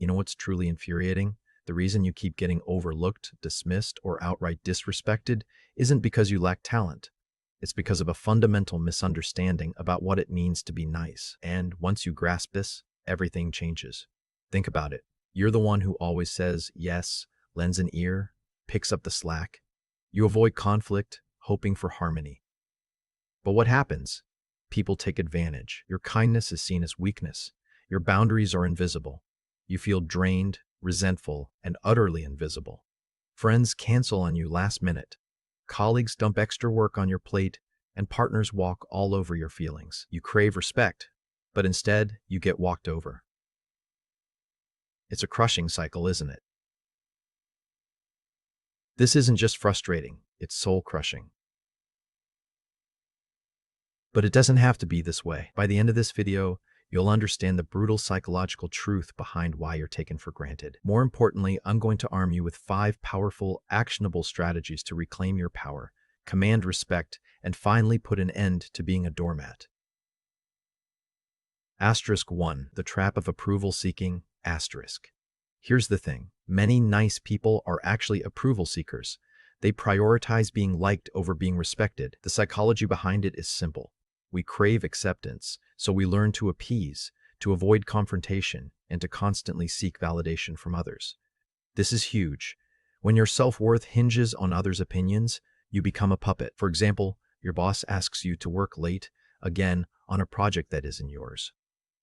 You know what's truly infuriating? The reason you keep getting overlooked, dismissed, or outright disrespected isn't because you lack talent. It's because of a fundamental misunderstanding about what it means to be nice. And once you grasp this, everything changes. Think about it. You're the one who always says yes, lends an ear, picks up the slack. You avoid conflict, hoping for harmony. But what happens? People take advantage. Your kindness is seen as weakness. Your boundaries are invisible. You feel drained, resentful, and utterly invisible. Friends cancel on you last minute. Colleagues dump extra work on your plate, and partners walk all over your feelings. You crave respect, but instead, you get walked over. It's a crushing cycle, isn't it? This isn't just frustrating, it's soul-crushing. But it doesn't have to be this way. By the end of this video, you'll understand the brutal psychological truth behind why you're taken for granted. More importantly, I'm going to arm you with 5 powerful, actionable strategies to reclaim your power, command respect, and finally put an end to being a doormat. Asterisk 1. The trap of approval seeking. Asterisk. Here's the thing. Many nice people are actually approval seekers. They prioritize being liked over being respected. The psychology behind it is simple. We crave acceptance, so we learn to appease, to avoid confrontation, and to constantly seek validation from others. This is huge. When your self-worth hinges on others' opinions, you become a puppet. For example, your boss asks you to work late, again, on a project that isn't yours.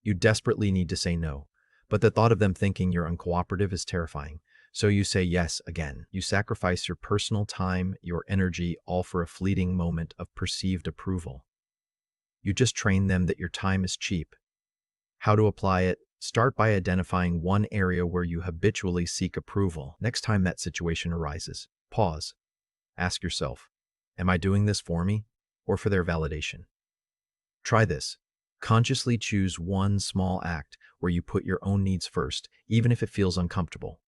You desperately need to say no, but the thought of them thinking you're uncooperative is terrifying. So you say yes again. You sacrifice your personal time, your energy, all for a fleeting moment of perceived approval. You just train them that your time is cheap. How to apply it? Start by identifying one area where you habitually seek approval. Next time that situation arises, pause. Ask yourself, am I doing this for me or for their validation? Try this. Consciously choose one small act where you put your own needs first, even if it feels uncomfortable.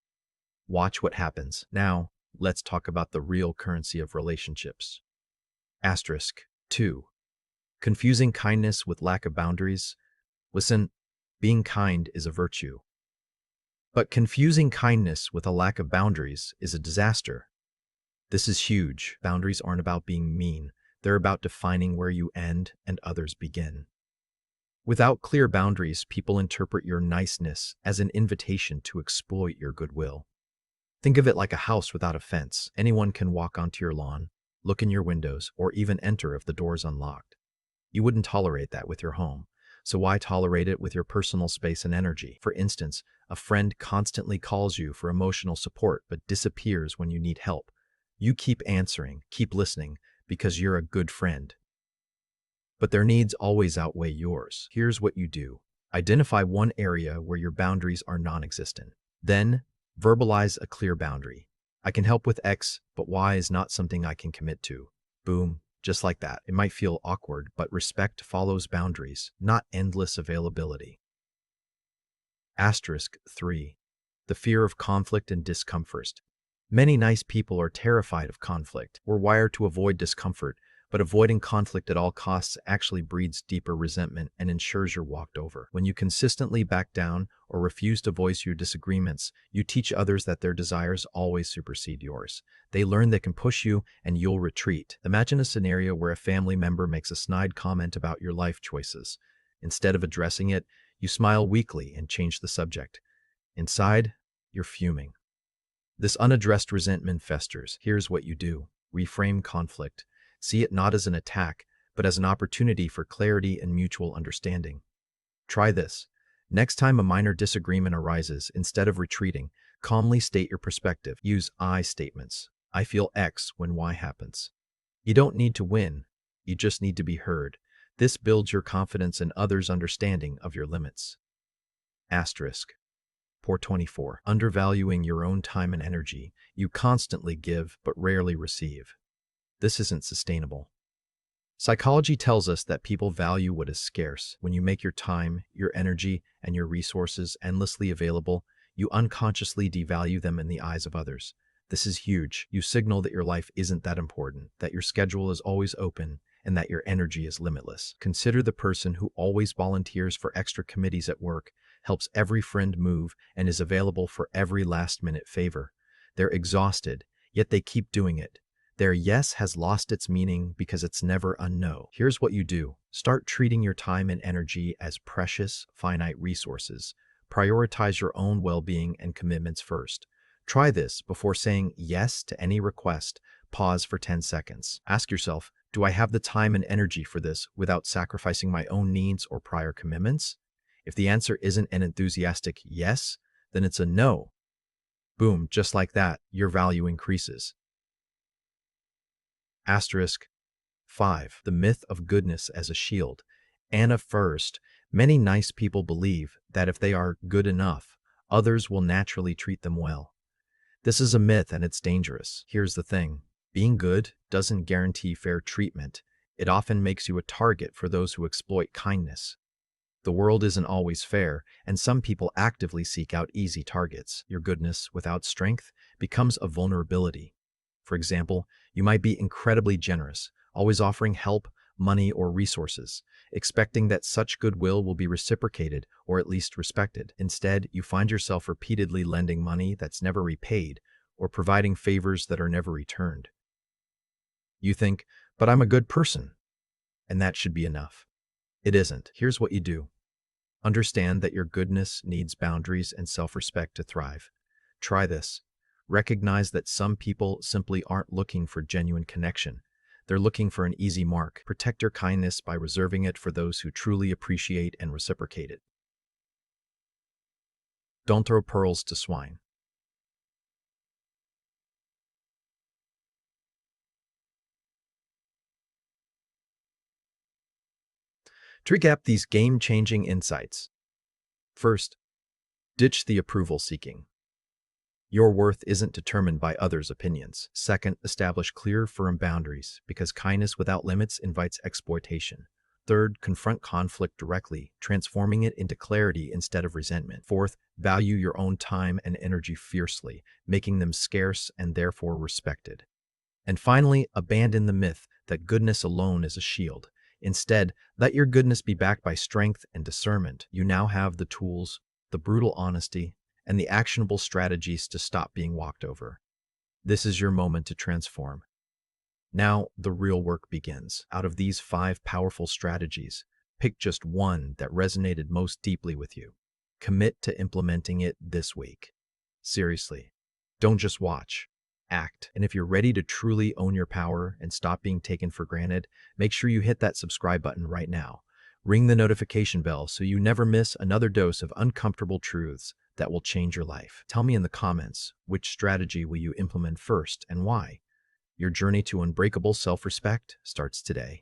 Watch what happens. Now, let's talk about the real currency of relationships. Asterisk 2. Confusing kindness with lack of boundaries. Listen, being kind is a virtue. But confusing kindness with a lack of boundaries is a disaster. This is huge. Boundaries aren't about being mean. They're about defining where you end and others begin. Without clear boundaries, people interpret your niceness as an invitation to exploit your goodwill. Think of it like a house without a fence. Anyone can walk onto your lawn, look in your windows, or even enter if the door's unlocked. You wouldn't tolerate that with your home, so why tolerate it with your personal space and energy? For instance, a friend constantly calls you for emotional support but disappears when you need help. You keep answering, keep listening, because you're a good friend. But their needs always outweigh yours. Here's what you do. Identify one area where your boundaries are non-existent. Then, verbalize a clear boundary. I can help with X, but Y is not something I can commit to. Boom. Just like that. It might feel awkward, but respect follows boundaries, not endless availability. Asterisk 3. The fear of conflict and discomfort. Many nice people are terrified of conflict. We're wired to avoid discomfort, but avoiding conflict at all costs actually breeds deeper resentment and ensures you're walked over. When you consistently back down or refuse to voice your disagreements, you teach others that their desires always supersede yours. They learn they can push you and you'll retreat. Imagine a scenario where a family member makes a snide comment about your life choices. Instead of addressing it, you smile weakly and change the subject. Inside, you're fuming. This unaddressed resentment festers. Here's what you do. Reframe conflict. See it not as an attack, but as an opportunity for clarity and mutual understanding. Try this. Next time a minor disagreement arises, instead of retreating, calmly state your perspective. Use I statements. I feel X when Y happens. You don't need to win. You just need to be heard. This builds your confidence and others' understanding of your limits. Asterisk. 424. Undervaluing your own time and energy. You constantly give but rarely receive. This isn't sustainable. Psychology tells us that people value what is scarce. When you make your time, your energy, and your resources endlessly available, you unconsciously devalue them in the eyes of others. This is huge. You signal that your life isn't that important, that your schedule is always open, and that your energy is limitless. Consider the person who always volunteers for extra committees at work, helps every friend move, and is available for every last-minute favor. They're exhausted, yet they keep doing it. Their yes has lost its meaning because it's never a no. Here's what you do. Start treating your time and energy as precious, finite resources. Prioritize your own well-being and commitments first. Try this before saying yes to any request. Pause for 10 seconds. Ask yourself, do I have the time and energy for this without sacrificing my own needs or prior commitments? If the answer isn't an enthusiastic yes, then it's a no. Boom, just like that, your value increases. Asterisk 5. The myth of goodness as a shield. Anna first, many nice people believe that if they are good enough, others will naturally treat them well. This is a myth and it's dangerous. Here's the thing. Being good doesn't guarantee fair treatment. It often makes you a target for those who exploit kindness. The world isn't always fair, and some people actively seek out easy targets. Your goodness without strength becomes a vulnerability. For example, you might be incredibly generous, always offering help, money, or resources, expecting that such goodwill will be reciprocated or at least respected. Instead, you find yourself repeatedly lending money that's never repaid or providing favors that are never returned. You think, but I'm a good person, and that should be enough. It isn't. Here's what you do. Understand that your goodness needs boundaries and self-respect to thrive. Try this. Recognize that some people simply aren't looking for genuine connection. They're looking for an easy mark. Protect your kindness by reserving it for those who truly appreciate and reciprocate it. Don't throw pearls to swine. To recap these game-changing insights. First, ditch the approval seeking. Your worth isn't determined by others' opinions. Second, establish clear, firm boundaries, because kindness without limits invites exploitation. Third, confront conflict directly, transforming it into clarity instead of resentment. Fourth, value your own time and energy fiercely, making them scarce and therefore respected. And finally, abandon the myth that goodness alone is a shield. Instead, let your goodness be backed by strength and discernment. You now have the tools, the brutal honesty, and the actionable strategies to stop being walked over. This is your moment to transform. Now, the real work begins. Out of these 5 powerful strategies, pick just one that resonated most deeply with you. Commit to implementing it this week. Seriously, don't just watch. Act. And if you're ready to truly own your power and stop being taken for granted, make sure you hit that subscribe button right now. Ring the notification bell so you never miss another dose of uncomfortable truths that will change your life. Tell me in the comments, which strategy will you implement first and why? Your journey to unbreakable self-respect starts today.